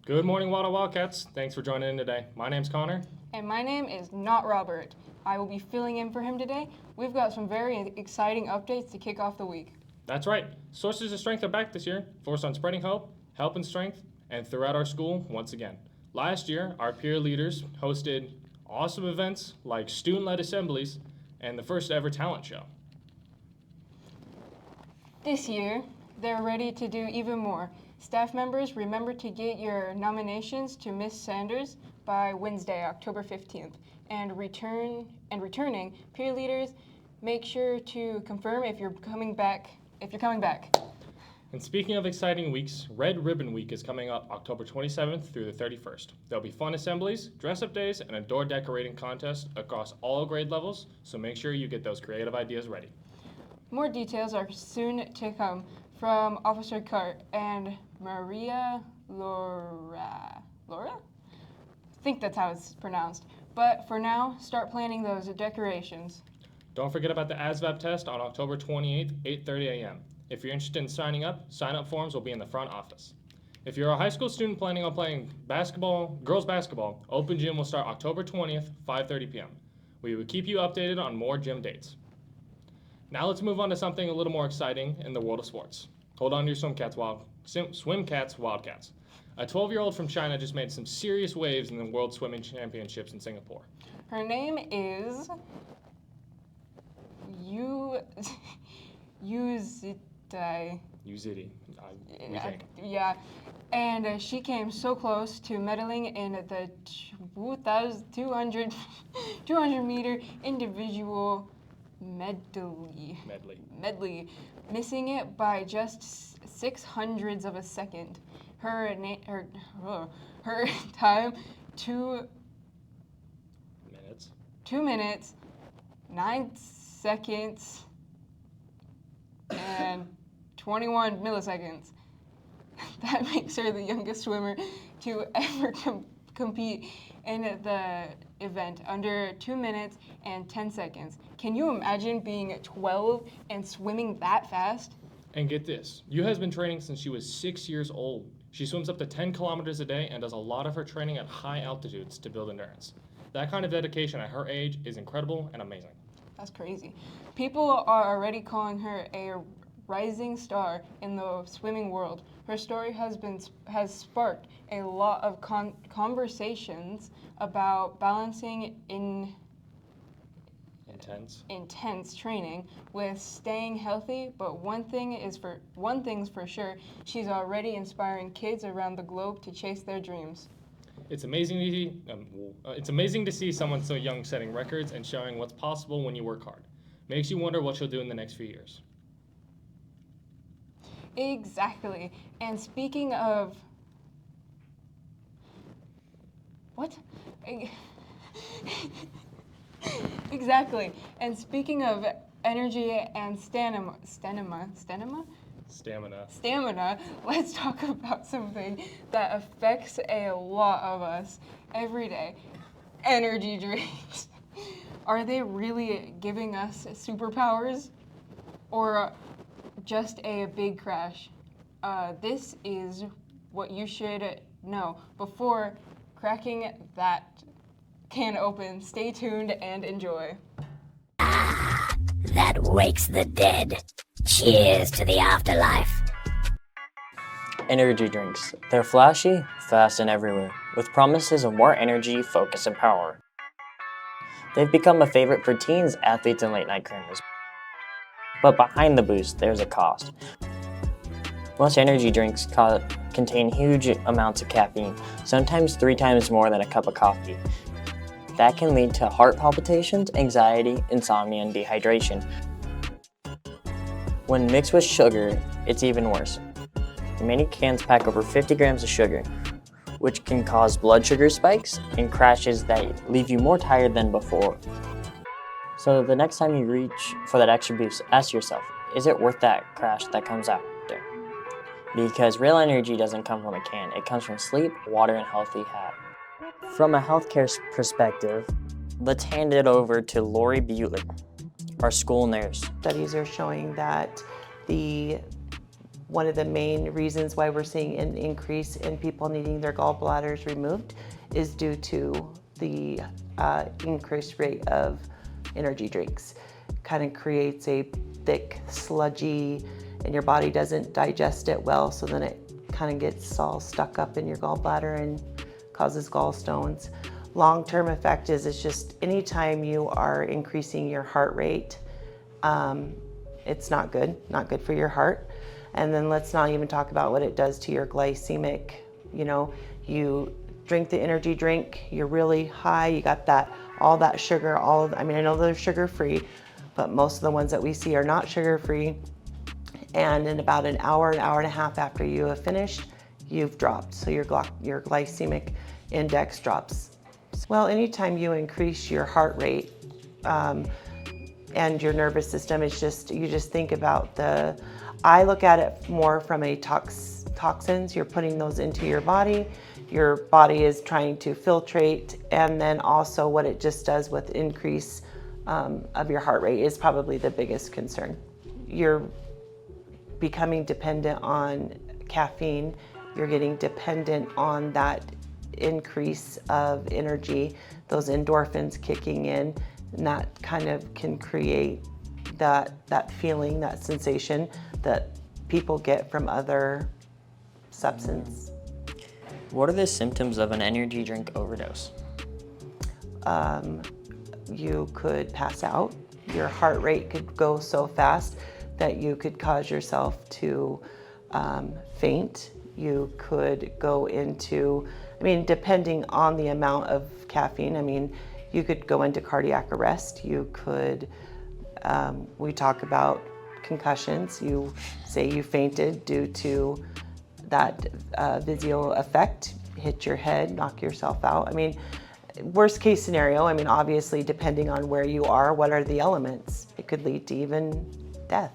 Good morning, Wildcats. Thanks for joining in today. My name's Connor. And my name is not Robert. I will be filling in for him today. We've got some very exciting updates to kick off the week. That's right. Sources of Strength are back this year, focused on spreading hope, helping strength, and throughout our school once again. Last year, our peer leaders hosted awesome events like student-led assemblies and the first ever talent show. This year, they're ready to do even more. Staff members, remember to get your nominations to Miss Sanders by Wednesday, October 15th. And returning peer leaders, make sure to confirm if you're coming back. And speaking of exciting weeks, Red Ribbon Week is coming up October 27th through the 31st. There'll be fun assemblies, dress-up days, and a door decorating contest across all grade levels, so make sure you get those creative ideas ready. More details are soon to come from Officer Cart and Maria Laura? I think that's how it's pronounced. But for now, start planning those decorations. Don't forget about the ASVAB test on October 28th, 8:30 a.m. If you're interested in sign-up forms will be in the front office. If you're a high school student planning on playing girls basketball, open gym will start October 20th, 5:30 p.m. We will keep you updated on more gym dates. Now let's move on to something a little more exciting in the world of sports. Hold on to your Swimcats Wildcats. A 12-year-old from China just made some serious waves in the World Swimming Championships in Singapore. Her name is Yuziti. Uzidi, we think. Yeah, and she came so close to medaling in the 200 meter individual medley, missing it by just 600ths of a second. Her time, 2 minutes, 9 seconds, and 21 milliseconds. That makes her the youngest swimmer to ever compete in the event under 2 minutes and 10 seconds. Can you imagine being 12 and swimming that fast? And get this, Yu has been training since she was 6 years old. She swims up to 10 kilometers a day and does a lot of her training at high altitudes to build endurance. That kind of dedication at her age is incredible and amazing. That's crazy. People are already calling her a rising star in the swimming world. Her story has sparked a lot of conversations about balancing intense training with staying healthy, but one thing's for sure, she's already inspiring kids around the globe to chase their dreams. It's amazing to see someone so young setting records and showing what's possible when you work hard. Makes you wonder what she'll do in the next few years. Exactly. And speaking of what? Exactly. And speaking of energy and stamina, let's talk about something that affects a lot of us every day. Energy drinks. Are they really giving us superpowers or just a big crash? This is what you should know before cracking that can open. Stay tuned and enjoy. That wakes the dead. Cheers to the afterlife. Energy drinks. They're flashy, fast, and everywhere, with promises of more energy, focus, and power. They've become a favorite for teens, athletes, and late-night crammers. But behind the boost, there's a cost. Most energy drinks contain huge amounts of caffeine, sometimes 3 times more than a cup of coffee. That can lead to heart palpitations, anxiety, insomnia, and dehydration. When mixed with sugar, it's even worse. Many cans pack over 50 grams of sugar, which can cause blood sugar spikes and crashes that leave you more tired than before. So the next time you reach for that extra boost, ask yourself, is it worth that crash that comes after? Because real energy doesn't come from a can, it comes from sleep, water, and healthy habits. From a healthcare perspective, let's hand it over to Lori Butler, our school nurse. Studies are showing that the one of the main reasons why we're seeing an increase in people needing their gallbladders removed is due to the increased rate of energy drinks. Kind of creates a thick, sludgy, and your body doesn't digest it well, so then it kind of gets all stuck up in your gallbladder and causes gallstones. Long-term effect is it's just anytime you are increasing your heart rate, it's not good for your heart. And then let's not even talk about what it does to your glycemic. You know, you drink the energy drink, you're really high, you got all that sugar, I know they're sugar-free, but most of the ones that we see are not sugar-free. And in about an hour and a half after you have finished, you've dropped. So your glycemic index drops. Well, anytime you increase your heart rate and your nervous system, you just think about I look at it more from a toxins. You're putting those into your body is trying to filtrate, and then also what it just does with increase of your heart rate is probably the biggest concern. You're becoming dependent on caffeine, you're getting dependent on that increase of energy, those endorphins kicking in, and that kind of can create that feeling, that sensation that people get from other substances. What are the symptoms of an energy drink overdose? You could pass out. Your heart rate could go so fast that you could cause yourself to faint. You could go into, depending on the amount of caffeine, you could go into cardiac arrest. You could, we talk about concussions. You say you fainted due to that visual effect, hit your head, knock yourself out. Worst case scenario, obviously depending on where you are, what are the elements? It could lead to even death.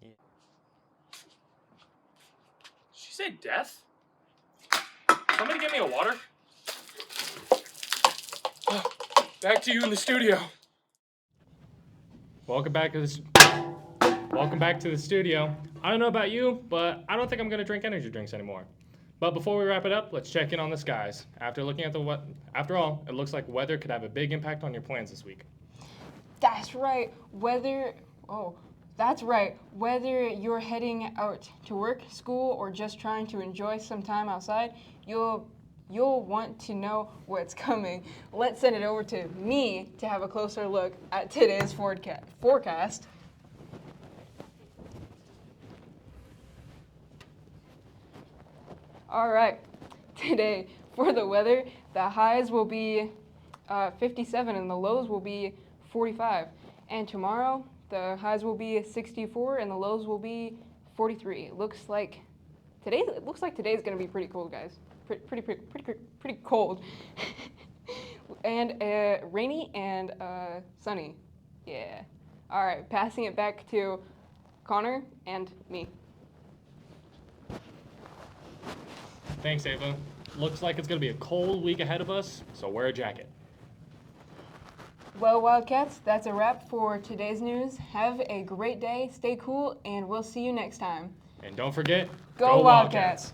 Did she say death? Somebody get me a water? Back to you in the studio. Welcome back to the studio. I don't know about you, but I don't think I'm gonna drink energy drinks anymore. But before we wrap it up, let's check in on the skies. After looking at after all, it looks like weather could have a big impact on your plans this week. That's right. Whether you're heading out to work, school, or just trying to enjoy some time outside, you'll want to know what's coming. Let's send it over to me to have a closer look at today's forecast. All right, today for the weather, the highs will be 57 and the lows will be 45. And tomorrow, the highs will be 64 and the lows will be 43. It looks like today's going to be pretty cold, guys. Pretty cold. And rainy and sunny. Yeah. All right, passing it back to Connor and me. Thanks, Ava. Looks like it's gonna be a cold week ahead of us, so wear a jacket. Well, Wildcats, that's a wrap for today's news. Have a great day, stay cool, and we'll see you next time. And don't forget, Go Wildcats!